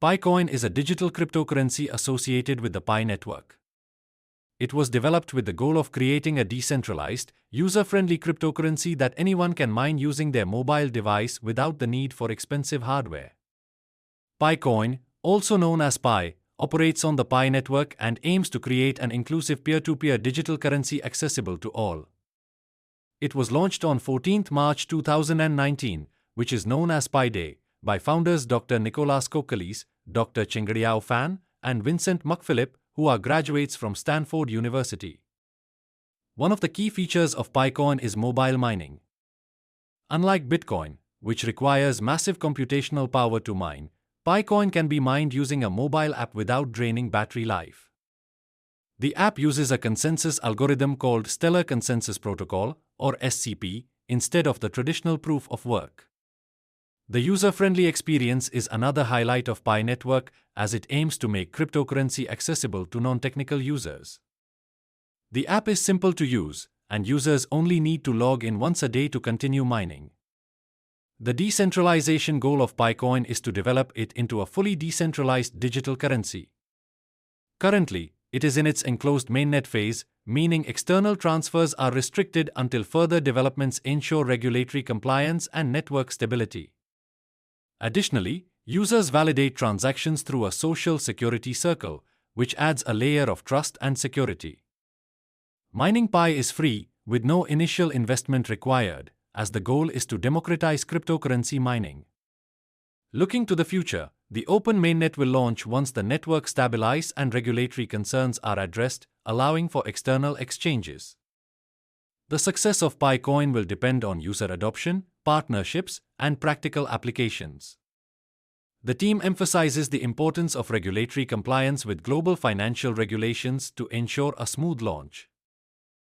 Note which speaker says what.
Speaker 1: PiCoin is a digital cryptocurrency associated with the Pi network. It was developed with the goal of creating a decentralized, user-friendly cryptocurrency that anyone can mine using their mobile device without the need for expensive hardware. PiCoin, also known as Pi, operates on the Pi network and aims to create an inclusive peer-to-peer digital currency accessible to all. It was launched on 14 March 2019, which is known as Pi Day, by founders Dr. Nicolas Kokkalis, Dr. Chengdiao Fan, and Vincent McPhilip, who are graduates from Stanford University. One of the key features of PiCoin is mobile mining. Unlike Bitcoin, which requires massive computational power to mine, PiCoin can be mined using a mobile app without draining battery life. The app uses a consensus algorithm called Stellar Consensus Protocol, or SCP, instead of the traditional proof of work. The user-friendly experience is another highlight of Pi network, as it aims to make cryptocurrency accessible to non-technical users. The app is simple to use, and users only need to log in once a day to continue mining. The decentralization goal of PiCoin is to develop it into a fully decentralized digital currency. Currently, it is in its enclosed mainnet phase, meaning external transfers are restricted until further developments ensure regulatory compliance and network stability. Additionally, users validate transactions through a social security circle, which adds a layer of trust and security. Mining Pi is free, with no initial investment required, as the goal is to democratize cryptocurrency mining. Looking to the future, the open mainnet will launch once the network stabilizes and regulatory concerns are addressed, allowing for external exchanges. The success of PiCoin will depend on user adoption, partnerships, and practical applications. The team emphasizes the importance of regulatory compliance with global financial regulations to ensure a smooth launch.